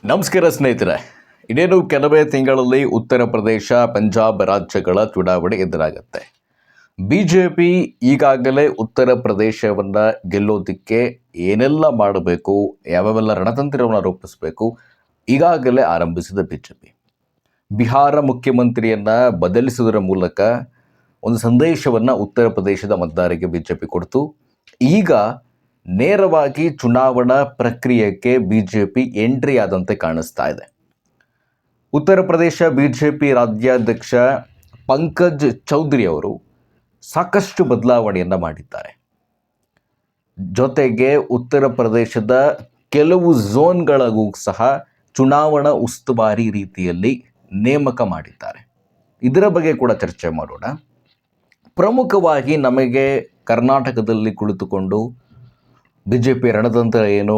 ನಮಸ್ಕಾರ ಸ್ನೇಹಿತರೆ. ಇನ್ನೇನು ಕೆಲವೇ ತಿಂಗಳಲ್ಲಿ ಉತ್ತರ ಪ್ರದೇಶ, ಪಂಜಾಬ್ ರಾಜ್ಯಗಳ ಚುನಾವಣೆ ಎದುರಾಗುತ್ತೆ. BJP ಈಗಾಗಲೇ ಉತ್ತರ ಪ್ರದೇಶವನ್ನು ಗೆಲ್ಲೋದಕ್ಕೆ ಏನೆಲ್ಲ ಮಾಡಬೇಕು, ಯಾವ್ಯಾವೆಲ್ಲ ರಣತಂತ್ರವನ್ನು ರೂಪಿಸಬೇಕು ಈಗಾಗಲೇ ಆರಂಭಿಸಿದ BJP. ಬಿಹಾರ ಮುಖ್ಯಮಂತ್ರಿಯನ್ನು ಬದಲಿಸುವುದರ ಮೂಲಕ ಒಂದು ಸಂದೇಶವನ್ನು ಉತ್ತರ ಪ್ರದೇಶದ ಮತದಾರರಿಗೆ BJP ಕೊಡ್ತು. ಈಗ ನೇರವಾಗಿ ಚುನಾವಣಾ ಪ್ರಕ್ರಿಯೆಗೆ BJP ಎಂಟ್ರಿ ಆದಂತೆ ಕಾಣಿಸ್ತಾ ಇದೆ. ಉತ್ತರ ಪ್ರದೇಶ BJP ರಾಜ್ಯಾಧ್ಯಕ್ಷ ಪಂಕಜ್ ಚೌಧರಿ ಅವರು ಸಾಕಷ್ಟು ಬದಲಾವಣೆಯನ್ನು ಮಾಡಿದ್ದಾರೆ. ಜೊತೆಗೆ ಉತ್ತರ ಪ್ರದೇಶದ ಕೆಲವು ಝೋನ್ಗಳಿಗೂ ಸಹ ಚುನಾವಣಾ ಉಸ್ತುವಾರಿ ರೀತಿಯಲ್ಲಿ ನೇಮಕ ಮಾಡಿದ್ದಾರೆ. ಇದರ ಬಗ್ಗೆ ಕೂಡ ಚರ್ಚೆ ಮಾಡೋಣ. ಪ್ರಮುಖವಾಗಿ ನಮಗೆ ಕರ್ನಾಟಕದಲ್ಲಿ ಕುಳಿತುಕೊಂಡು BJP ರಣತಂತ್ರ ಏನು,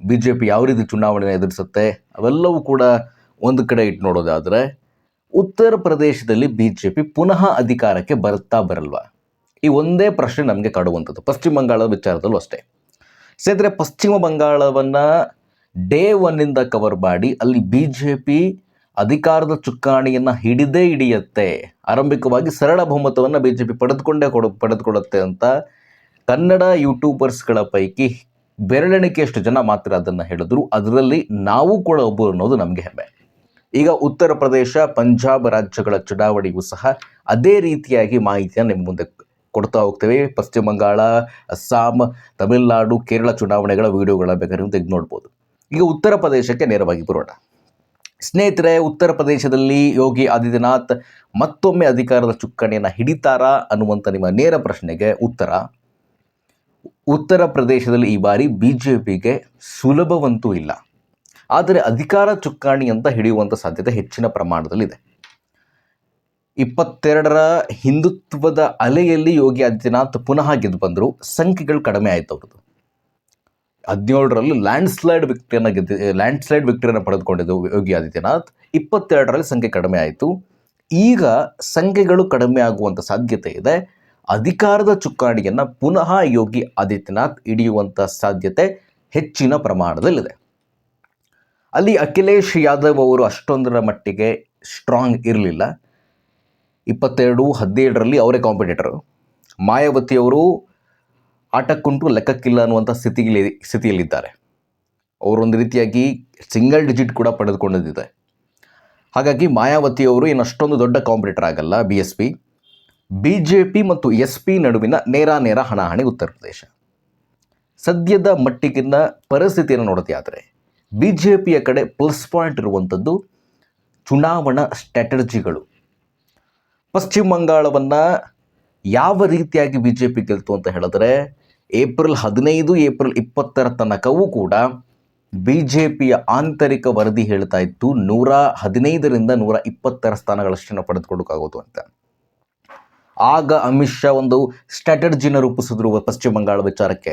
BJP ಯಾವ ರೀತಿ ಚುನಾವಣೆ ಎದುರಿಸುತ್ತೆ ಅವೆಲ್ಲವೂ ಕೂಡ ಒಂದು ಕಡೆ ಇಟ್ಟು ನೋಡೋದಾದರೆ, ಉತ್ತರ ಪ್ರದೇಶದಲ್ಲಿ BJP ಪುನಃ ಅಧಿಕಾರಕ್ಕೆ ಬರಲ್ವಾ, ಈ ಒಂದೇ ಪ್ರಶ್ನೆ ನಮಗೆ ಕಾಡುವಂಥದ್ದು. ಪಶ್ಚಿಮ ಬಂಗಾಳದ ವಿಚಾರದಲ್ಲೂ ಅಷ್ಟೇ. ಸ್ನೇಹಿತರೆ, ಪಶ್ಚಿಮ ಬಂಗಾಳವನ್ನು ಡೇ ಒನ್ನಿಂದ ಕವರ್ ಮಾಡಿ ಅಲ್ಲಿ BJP ಅಧಿಕಾರದ ಚುಕ್ಕಾಣಿಯನ್ನು ಹಿಡಿಯುತ್ತೆ. ಆರಂಭಿಕವಾಗಿ ಸರಳ ಬಹುಮತವನ್ನು BJP ಪಡೆದುಕೊಳ್ಳುತ್ತೆ ಅಂತ ಕನ್ನಡ ಯೂಟ್ಯೂಬರ್ಸ್ಗಳ ಪೈಕಿ ಬೆರಳೆಣಿಕೆಯಷ್ಟು ಜನ ಮಾತ್ರ ಅದನ್ನು ಹೇಳಿದ್ರು. ಅದರಲ್ಲಿ ನಾವು ಕೂಡ ಒಬ್ಬರು ಅನ್ನೋದು ನಮಗೆ ಹೆಮ್ಮೆ. ಈಗ ಉತ್ತರ ಪ್ರದೇಶ, ಪಂಜಾಬ್ ರಾಜ್ಯಗಳ ಚುನಾವಣೆಗೂ ಸಹ ಅದೇ ರೀತಿಯಾಗಿ ಮಾಹಿತಿಯನ್ನು ನಿಮ್ಮ ಮುಂದೆ ಕೊಡ್ತಾ ಹೋಗ್ತೇವೆ. ಪಶ್ಚಿಮ ಬಂಗಾಳ, ಅಸ್ಸಾಂ, ತಮಿಳುನಾಡು, ಕೇರಳ ಚುನಾವಣೆಗಳ ವಿಡಿಯೋಗಳ ಬೇಕಾದ್ರೆ ನೀವು ತೆಗೆದು ನೋಡ್ಬೋದು. ಈಗ ಉತ್ತರ ಪ್ರದೇಶಕ್ಕೆ ನೇರವಾಗಿ ಬರೋಣ. ಸ್ನೇಹಿತರೆ, ಉತ್ತರ ಪ್ರದೇಶದಲ್ಲಿ ಯೋಗಿ ಆದಿತ್ಯನಾಥ್ ಮತ್ತೊಮ್ಮೆ ಅಧಿಕಾರದ ಚುಕ್ಕಾಣಿಯನ್ನು ಹಿಡಿತಾರಾ ಅನ್ನುವಂಥ ನಿಮ್ಮ ನೇರ ಪ್ರಶ್ನೆಗೆ ಉತ್ತರ ಪ್ರದೇಶದಲ್ಲಿ ಈ ಬಾರಿ BJPಗೆ ಸುಲಭವಂತೂ ಇಲ್ಲ. ಆದರೆ ಅಧಿಕಾರ ಚುಕ್ಕಾಣಿ ಅಂತ ಹಿಡಿಯುವಂಥ ಸಾಧ್ಯತೆ ಹೆಚ್ಚಿನ ಪ್ರಮಾಣದಲ್ಲಿದೆ. 22ರ ಹಿಂದುತ್ವದ ಅಲೆಯಲ್ಲಿ ಯೋಗಿ ಆದಿತ್ಯನಾಥ್ ಪುನಃ ಗೆದ್ದು ಬಂದರು. ಸಂಖ್ಯೆಗಳು ಕಡಿಮೆ ಆಯಿತು ಅವ್ರದ್ದು. 17ರಲ್ಲಿ ಲ್ಯಾಂಡ್ಸ್ಲೈಡ್ ವಿಕ್ಟರಿಯನ್ನು ಪಡೆದುಕೊಂಡಿದ್ದು ಯೋಗಿ ಆದಿತ್ಯನಾಥ್. 22ರಲ್ಲಿ ಸಂಖ್ಯೆ ಕಡಿಮೆ ಆಯಿತು. ಈಗ ಸಂಖ್ಯೆಗಳು ಕಡಿಮೆ ಆಗುವಂಥ ಸಾಧ್ಯತೆ ಇದೆ. ಅಧಿಕಾರದ ಚುಕ್ಕಾಣಿಯನ್ನು ಪುನಃ ಯೋಗಿ ಆದಿತ್ಯನಾಥ್ ಹಿಡಿಯುವಂಥ ಸಾಧ್ಯತೆ ಹೆಚ್ಚಿನ ಪ್ರಮಾಣದಲ್ಲಿದೆ. ಅಲ್ಲಿ ಅಖಿಲೇಶ್ ಯಾದವ್ ಅವರು ಅಷ್ಟೊಂದರ ಮಟ್ಟಿಗೆ ಸ್ಟ್ರಾಂಗ್ ಇರಲಿಲ್ಲ. 22-17ರಲ್ಲಿ ಅವರೇ ಕಾಂಪಿಟೇಟರು. ಮಾಯಾವತಿಯವರು ಆಟಕ್ಕುಂಟು ಲೆಕ್ಕಕ್ಕಿಲ್ಲ ಅನ್ನುವಂಥ ಸ್ಥಿತಿಯಲ್ಲಿದ್ದಾರೆ. ಅವರೊಂದು ರೀತಿಯಾಗಿ ಸಿಂಗಲ್ ಡಿಜಿಟ್ ಕೂಡ ಪಡೆದುಕೊಂಡಿದ್ದಿದೆ. ಹಾಗಾಗಿ ಮಾಯಾವತಿಯವರು ಏನು ಅಷ್ಟೊಂದು ದೊಡ್ಡ ಕಾಂಪಿಟೇಟರ್ ಆಗಲ್ಲ. BJP ಮತ್ತು SP ನಡುವಿನ ನೇರ ಹಣಾಹಣಿ ಉತ್ತರ ಪ್ರದೇಶ. ಸದ್ಯದ ಮಟ್ಟಿಗಿನ ಪರಿಸ್ಥಿತಿಯನ್ನು ನೋಡೋದೇ ಆದರೆ BJPಯ ಕಡೆ ಪ್ಲಸ್ ಪಾಯಿಂಟ್ ಇರುವಂಥದ್ದು ಚುನಾವಣಾ ಸ್ಟ್ರಾಟಜಿಗಳು. ಪಶ್ಚಿಮ ಬಂಗಾಳವನ್ನು ಯಾವ ರೀತಿಯಾಗಿ BJP ಗೆಲ್ತು ಅಂತ ಹೇಳಿದ್ರೆ, ಏಪ್ರಿಲ್ 15, ಏಪ್ರಿಲ್ 20ರ ತನಕವೂ ಕೂಡ BJPಯ ಆಂತರಿಕ ವರದಿ ಹೇಳ್ತಾ ಇತ್ತು 115ರಿಂದ 120 ಸ್ಥಾನಗಳಷ್ಟನ್ನು ಪಡೆದುಕೊಳ್ಳೋಕ್ಕಾಗೋದು ಅಂತ. ಆಗ ಅಮಿತ್ ಶಾ ಒಂದು ಸ್ಟ್ರಾಟಜಿನ ರೂಪಿಸಿದ್ರು ಪಶ್ಚಿಮ ಬಂಗಾಳ ವಿಚಾರಕ್ಕೆ.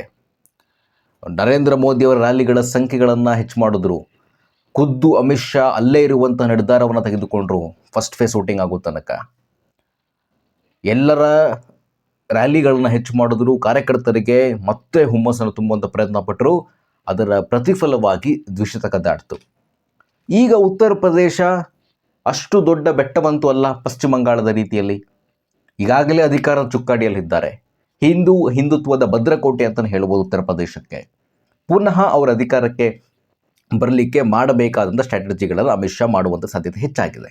ನರೇಂದ್ರ ಮೋದಿಯವರ ರ್ಯಾಲಿಗಳ ಸಂಖ್ಯೆಗಳನ್ನು ಹೆಚ್ಚು ಮಾಡಿದ್ರು. ಖುದ್ದು ಅಮಿತ್ ಶಾ ಅಲ್ಲೇ ಇರುವಂಥ ನಿರ್ಧಾರವನ್ನು ತೆಗೆದುಕೊಂಡ್ರು. ಫಸ್ಟ್ ಫೇಸ್ ವೋಟಿಂಗ್ ಆಗೋ ತನಕ ಎಲ್ಲರ ರ್ಯಾಲಿಗಳನ್ನು ಹೆಚ್ಚು ಮಾಡಿದ್ರು. ಕಾರ್ಯಕರ್ತರಿಗೆ ಮತ್ತೆ ಹುಮ್ಮಸ್ಸನ್ನು ತುಂಬುವಂಥ ಪ್ರಯತ್ನ ಪಟ್ಟರು. ಅದರ ಪ್ರತಿಫಲವಾಗಿ ದ್ವಿಶತಕ ದಾಟಿತು. ಈಗ ಉತ್ತರ ಪ್ರದೇಶ ಅಷ್ಟು ದೊಡ್ಡ ಬೆಟ್ಟವಂತೂ ಅಲ್ಲ. ಪಶ್ಚಿಮ ಬಂಗಾಳದ ರೀತಿಯಲ್ಲಿ ಈಗಾಗಲೇ ಅಧಿಕಾರದ ಚುಕ್ಕಾಣಿಯಲ್ಲಿದ್ದಾರೆ. ಹಿಂದುತ್ವದ ಭದ್ರಕೋಟೆ ಅಂತಲೇ ಹೇಳ್ಬೋದು ಉತ್ತರ ಪ್ರದೇಶಕ್ಕೆ. ಪುನಃ ಅವರ ಅಧಿಕಾರಕ್ಕೆ ಬರಲಿಕ್ಕೆ ಮಾಡಬೇಕಾದಂಥ ಸ್ಟ್ರಾಟಜಿಗಳನ್ನು ಅಮಿತ್ ಶಾ ಮಾಡುವಂಥ ಸಾಧ್ಯತೆ ಹೆಚ್ಚಾಗಿದೆ.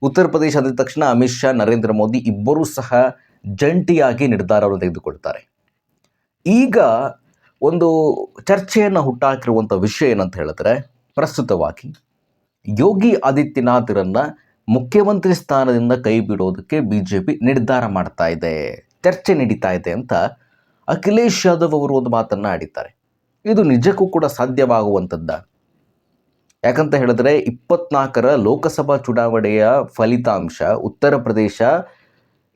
ಉತ್ತರ ಪ್ರದೇಶ ಅಂದ ತಕ್ಷಣ ಅಮಿತ್ ಶಾ, ನರೇಂದ್ರ ಮೋದಿ ಇಬ್ಬರೂ ಸಹ ಜಂಟಿಯಾಗಿ ನಿರ್ಧಾರವನ್ನು ತೆಗೆದುಕೊಳ್ತಾರೆ. ಈಗ ಒಂದು ಚರ್ಚೆಯನ್ನು ಹುಟ್ಟಾಕಿರುವಂಥ ವಿಷಯ ಏನಂತ ಹೇಳಿದ್ರೆ, ಪ್ರಸ್ತುತವಾಗಿ ಯೋಗಿ ಆದಿತ್ಯನಾಥರನ್ನು ಮುಖ್ಯಮಂತ್ರಿ ಸ್ಥಾನದಿಂದ ಕೈ ಬಿಡೋದಕ್ಕೆ BJP ನಿರ್ಧಾರ ಮಾಡ್ತಾ ಇದೆ, ಚರ್ಚೆ ನಡೀತಾ ಇದೆ ಅಂತ ಅಖಿಲೇಶ್ ಯಾದವ್ ಅವರು ಒಂದು ಮಾತನ್ನು ಆಡಿದ್ದಾರೆ. ಇದು ನಿಜಕ್ಕೂ ಕೂಡ ಸಾಧ್ಯವಾಗುವಂಥದ್ದ? ಯಾಕಂತ ಹೇಳಿದ್ರೆ 24ರ ಲೋಕಸಭಾ ಚುನಾವಣೆಯ ಫಲಿತಾಂಶ ಉತ್ತರ ಪ್ರದೇಶ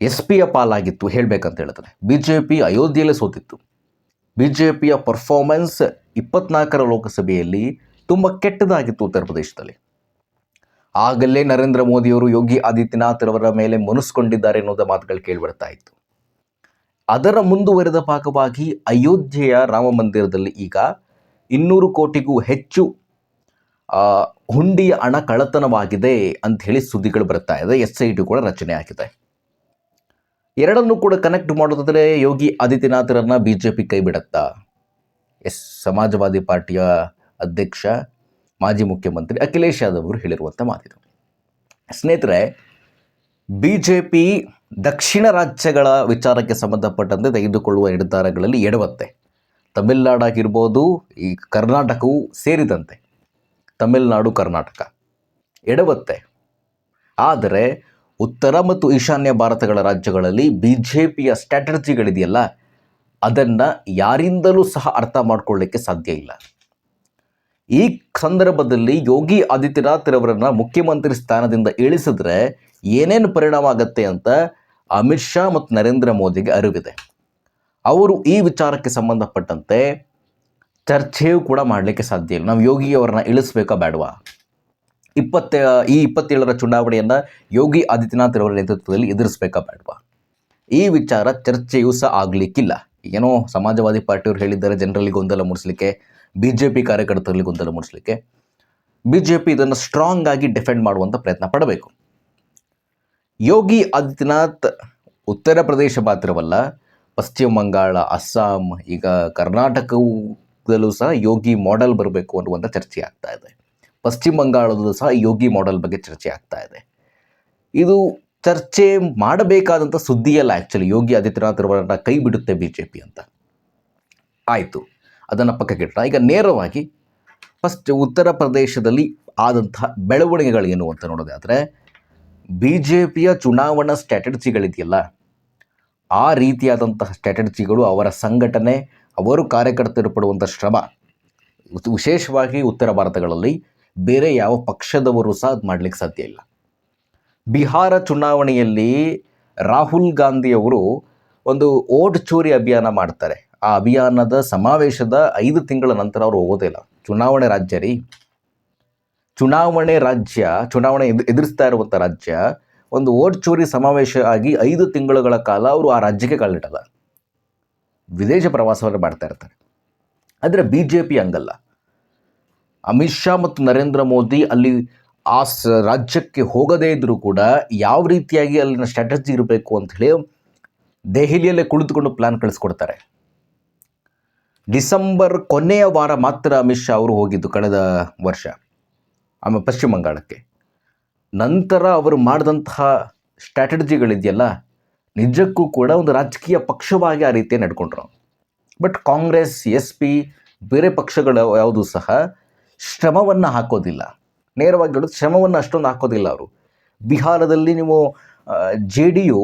SP ಪಾಲಾಗಿತ್ತು. ಹೇಳಬೇಕಂತ ಹೇಳಿದ್ರೆ BJP ಅಯೋಧ್ಯೆಯಲ್ಲೇ ಸೋತಿತ್ತು. BJPಯ ಪರ್ಫಾರ್ಮೆನ್ಸ್ 24ರ ಲೋಕಸಭೆಯಲ್ಲಿ ತುಂಬ ಕೆಟ್ಟದಾಗಿತ್ತು ಉತ್ತರ ಪ್ರದೇಶದಲ್ಲಿ. ಆಗಲೇ ನರೇಂದ್ರ ಮೋದಿಯವರು ಯೋಗಿ ಆದಿತ್ಯನಾಥ್ ಅವರ ಮೇಲೆ ಮುನಿಸ್ಕೊಂಡಿದ್ದಾರೆ ಅನ್ನೋದ ಮಾತುಗಳು ಕೇಳಿಬರ್ತಾ ಇತ್ತು. ಅದರ ಮುಂದುವರೆದ ಭಾಗವಾಗಿ ಅಯೋಧ್ಯೆಯ ರಾಮ ಮಂದಿರದಲ್ಲಿ ಈಗ 200 ಕೋಟಿಗೂ ಹೆಚ್ಚು ಹುಂಡಿಯ ಹಣ ಕಳ್ಳತನವಾಗಿದೆ ಅಂತ ಹೇಳಿ ಸುದ್ದಿಗಳು ಬರ್ತಾ ಇದೆ. SIT ಕೂಡ ರಚನೆ ಆಗಿದೆ. ಎರಡನ್ನೂ ಕೂಡ ಕನೆಕ್ಟ್ ಮಾಡೋದಾದರೆ ಯೋಗಿ ಆದಿತ್ಯನಾಥರನ್ನ BJP ಕೈ ಬಿಡುತ್ತಾ? ಸಮಾಜವಾದಿ ಪಾರ್ಟಿಯ ಅಧ್ಯಕ್ಷ ಮಾಜಿ ಮುಖ್ಯಮಂತ್ರಿ ಅಖಿಲೇಶ್ ಯಾದವ್ ಅವರು ಹೇಳಿರುವಂಥ ಮಾತಿದು. ಸ್ನೇಹಿತರೆ, BJP ದಕ್ಷಿಣ ರಾಜ್ಯಗಳ ವಿಚಾರಕ್ಕೆ ಸಂಬಂಧಪಟ್ಟಂತೆ ತೆಗೆದುಕೊಳ್ಳುವ ನಿರ್ಧಾರಗಳಲ್ಲಿ ಎಡವತ್ತೆ. ತಮಿಳುನಾಡು ಆಗಿರ್ಬೋದು, ಈ ಕರ್ನಾಟಕವು ಸೇರಿದಂತೆ ತಮಿಳುನಾಡು, ಕರ್ನಾಟಕ ಎಡವತ್ತೆ. ಆದರೆ ಉತ್ತರ ಮತ್ತು ಈಶಾನ್ಯ ಭಾರತಗಳ ರಾಜ್ಯಗಳಲ್ಲಿ BJPಯ ಸ್ಟ್ರಾಟಜಿಗಳಿದೆಯಲ್ಲ, ಅದನ್ನು ಯಾರಿಂದಲೂ ಸಹ ಅರ್ಥ ಮಾಡ್ಕೊಳ್ಳಿಕ್ಕೆ ಸಾಧ್ಯ ಇಲ್ಲ. ಈ ಸಂದರ್ಭದಲ್ಲಿ ಯೋಗಿ ಆದಿತ್ಯನಾಥ್ರವರನ್ನು ಮುಖ್ಯಮಂತ್ರಿ ಸ್ಥಾನದಿಂದ ಇಳಿಸಿದ್ರೆ ಏನೇನು ಪರಿಣಾಮ ಆಗುತ್ತೆ ಅಂತ ಅಮಿತ್ ಶಾ ಮತ್ತು ನರೇಂದ್ರ ಮೋದಿಗೆ ಅರಿವಿದೆ. ಅವರು ಈ ವಿಚಾರಕ್ಕೆ ಸಂಬಂಧಪಟ್ಟಂತೆ ಚರ್ಚೆಯೂ ಕೂಡ ಮಾಡಲಿಕ್ಕೆ ಸಾಧ್ಯ ಇಲ್ಲ. ನಾವು ಯೋಗಿಯವರನ್ನ ಇಳಿಸ್ಬೇಕಾ ಬೇಡವಾ? ಈ 27ರ ಚುನಾವಣೆಯನ್ನು ಯೋಗಿ ಆದಿತ್ಯನಾಥ್ರವರ ನೇತೃತ್ವದಲ್ಲಿ ಎದುರಿಸಬೇಕಾ ಬೇಡವಾ? ಈ ವಿಚಾರ ಚರ್ಚೆಯೂ ಸಹ ಆಗಲಿಕ್ಕಿಲ್ಲ. ಏನೋ ಸಮಾಜವಾದಿ ಪಾರ್ಟಿಯವರು ಹೇಳಿದ್ದಾರೆ ಜನರಲ್ಲಿ ಗೊಂದಲ ಮೂಡಿಸಲಿಕ್ಕೆ, BJP ಕಾರ್ಯಕರ್ತರಲ್ಲಿ ಗೊಂದಲ ಮೂಡಿಸಲಿಕ್ಕೆ. BJP ಇದನ್ನು ಸ್ಟ್ರಾಂಗ್ ಆಗಿ ಡಿಫೆಂಡ್ ಮಾಡುವಂಥ ಪ್ರಯತ್ನ ಪಡಬೇಕು. ಯೋಗಿ ಆದಿತ್ಯನಾಥ್ ಉತ್ತರ ಪ್ರದೇಶ ಮಾತ್ರವಲ್ಲ, ಪಶ್ಚಿಮ ಬಂಗಾಳ, ಅಸ್ಸಾಂ, ಈಗ ಕರ್ನಾಟಕದಲ್ಲೂ ಸಹ ಯೋಗಿ ಮಾಡೆಲ್ ಬರಬೇಕು ಅನ್ನುವಂಥ ಚರ್ಚೆ ಆಗ್ತಾ ಇದೆ. ಪಶ್ಚಿಮ ಬಂಗಾಳದಲ್ಲೂ ಸಹ ಯೋಗಿ ಮಾಡೆಲ್ ಬಗ್ಗೆ ಚರ್ಚೆ ಆಗ್ತಾ ಇದೆ. ಇದು ಚರ್ಚೆ ಮಾಡಬೇಕಾದಂಥ ಸುದ್ದಿಯಲ್ಲ. ಆ್ಯಕ್ಚುಲಿ ಯೋಗಿ ಆದಿತ್ಯನಾಥ್ರವರನ್ನ ಕೈ ಬಿಡುತ್ತೆ BJP ಅಂತ ಆಯಿತು, ಅದನ್ನು ಪಕ್ಕಕ್ಕಿಟ್ಟ. ಈಗ ನೇರವಾಗಿ ಫಸ್ಟ್ ಉತ್ತರ ಪ್ರದೇಶದಲ್ಲಿ ಆದಂತಹ ಬೆಳವಣಿಗೆಗಳೇನು ಅಂತ ನೋಡೋದಾದರೆ, BJPಯ ಚುನಾವಣಾ ಸ್ಟ್ರಾಟಜಿಗಳಿದೆಯಲ್ಲ, ಆ ರೀತಿಯಾದಂತಹ ಸ್ಟ್ರಾಟಜಿಗಳು, ಅವರ ಸಂಘಟನೆ, ಅವರು ಕಾರ್ಯಕರ್ತರು ಪಡುವಂಥ ಶ್ರಮ, ವಿಶೇಷವಾಗಿ ಉತ್ತರ ಭಾರತಗಳಲ್ಲಿ ಬೇರೆ ಯಾವ ಪಕ್ಷದವರು ಸಹ ಅದು ಮಾಡಲಿಕ್ಕೆ ಸಾಧ್ಯ ಇಲ್ಲ. ಬಿಹಾರ ಚುನಾವಣೆಯಲ್ಲಿ ರಾಹುಲ್ ಗಾಂಧಿಯವರು ಒಂದು ಓಟ್ ಚೋರಿ ಅಭಿಯಾನ ಮಾಡ್ತಾರೆ. ಆ ಅಭಿಯಾನದ ಸಮಾವೇಶದ 5 ತಿಂಗಳ ನಂತರ ಅವರು ಹೋಗೋದಿಲ್ಲ. ಚುನಾವಣೆ ಚುನಾವಣೆ ಎದುರಿಸ್ತಾ ಇರುವಂಥ ರಾಜ್ಯ ಒಂದು ಓಟ್ ಚೋರಿ ಸಮಾವೇಶ ಆಗಿ 5 ತಿಂಗಳುಗಳ ಕಾಲ ಅವರು ಆ ರಾಜ್ಯಕ್ಕೆ ಕಾಲಿಡಲ್ಲ, ವಿದೇಶ ಪ್ರವಾಸವನ್ನು ಮಾಡ್ತಾ ಇರ್ತಾರೆ. ಆದರೆ BJP ಹಂಗಲ್ಲ. ಅಮಿತ್ ಶಾ ಮತ್ತು ನರೇಂದ್ರ ಮೋದಿ ಅಲ್ಲಿ ಆ ರಾಜ್ಯಕ್ಕೆ ಹೋಗದೇ ಇದ್ದರೂ ಕೂಡ ಯಾವ ರೀತಿಯಾಗಿ ಅಲ್ಲಿನ ಸ್ಟ್ರಾಟಜಿ ಇರಬೇಕು ಅಂಥೇಳಿ ದೆಹಲಿಯಲ್ಲೇ ಕುಳಿತುಕೊಂಡು ಪ್ಲ್ಯಾನ್ ಕಳಿಸ್ಕೊಡ್ತಾರೆ. ಡಿಸೆಂಬರ್ ಕೊನೆಯ ವಾರ ಮಾತ್ರ ಅಮಿತ್ ಶಾ ಅವರು ಹೋಗಿದ್ದು ಕಳೆದ ವರ್ಷ ಪಶ್ಚಿಮ ಬಂಗಾಳಕ್ಕೆ. ನಂತರ ಅವರು ಮಾಡಿದಂತಹ ಸ್ಟ್ರಾಟಜಿಗಳಿದೆಯಲ್ಲ, ನಿಜಕ್ಕೂ ಕೂಡ ಒಂದು ರಾಜಕೀಯ ಪಕ್ಷವಾಗಿ ಆ ರೀತಿಯ ನಡ್ಕೊಂಡ್ರು. ಬಟ್ ಕಾಂಗ್ರೆಸ್, SP, ಬೇರೆ ಪಕ್ಷಗಳು ಯಾವುದೂ ಸಹ ಶ್ರಮವನ್ನು ಹಾಕೋದಿಲ್ಲ. ನೇರವಾಗಿ ಹೇಳೋದು, ಶ್ರಮವನ್ನು ಅಷ್ಟೊಂದು ಹಾಕೋದಿಲ್ಲ ಅವರು. ಬಿಹಾರದಲ್ಲಿ ನೀವು JDU,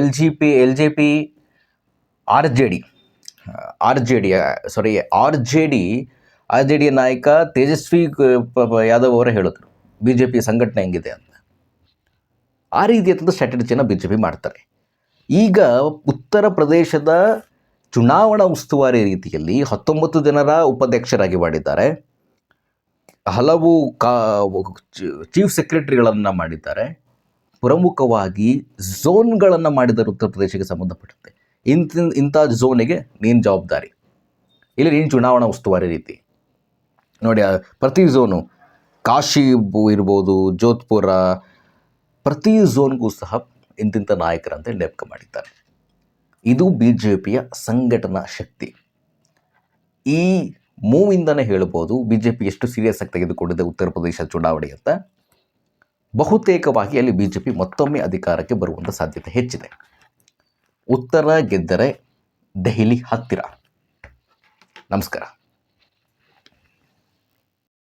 LJP, RJD ನಾಯಕ ತೇಜಸ್ವಿ ಯಾದವ್ ಅವರೇ ಹೇಳಿದ್ರು BJP ಸಂಘಟನೆ ಹೆಂಗಿದೆ ಅಂತ. ಆ ರೀತಿಯಾದಂಥ ಸ್ಟ್ರಾಟಜಿಯನ್ನು BJP ಮಾಡ್ತಾರೆ. ಈಗ ಉತ್ತರ ಪ್ರದೇಶದ ಚುನಾವಣಾ ಉಸ್ತುವಾರಿ ರೀತಿಯಲ್ಲಿ 19 ಜನರ ಉಪಾಧ್ಯಕ್ಷರಾಗಿ ಮಾಡಿದ್ದಾರೆ, ಹಲವು ಚೀಫ್ ಸೆಕ್ರೆಟರಿಗಳನ್ನು ಮಾಡಿದ್ದಾರೆ, ಪ್ರಮುಖವಾಗಿ ಝೋನ್ಗಳನ್ನು ಮಾಡಿದ್ದಾರೆ. ಉತ್ತರ ಪ್ರದೇಶಕ್ಕೆ ಸಂಬಂಧಪಟ್ಟಂತೆ ಇಂಥ ಝೋನಿಗೆ ನೀನು ಜವಾಬ್ದಾರಿ, ಇಲ್ಲಿ ನೀನು ಚುನಾವಣಾ ಉಸ್ತುವಾರಿ ರೀತಿ ನೋಡಿ. ಪ್ರತಿ ಝೋನು, ಕಾಶಿ ಇರ್ಬೋದು, ಜೋಧ್ಪುರ, ಪ್ರತಿ ಝೋನ್ಗೂ ಸಹ ಇಂತಿಂಥ ನಾಯಕರಂತೆ ನೇಮಕ ಮಾಡಿದ್ದಾರೆ. ಇದು BJPಯ ಸಂಘಟನಾ ಶಕ್ತಿ. ಈ ಮೂವಿಂದನೇ ಹೇಳ್ಬೋದು BJP ಎಷ್ಟು ಸೀರಿಯಸ್ ಆಗಿ ತೆಗೆದುಕೊಂಡಿದೆ ಉತ್ತರ ಪ್ರದೇಶ ಚುನಾವಣೆ ಅಂತ. ಬಹುತೇಕವಾಗಿ ಅಲ್ಲಿ BJP ಮತ್ತೊಮ್ಮೆ ಅಧಿಕಾರಕ್ಕೆ ಬರುವಂಥ ಸಾಧ್ಯತೆ ಹೆಚ್ಚಿದೆ. ಉತ್ತರ ಗೆದ್ದರೆ ದೆಹಲಿ ಹತ್ತಿರ. ನಮಸ್ಕಾರ.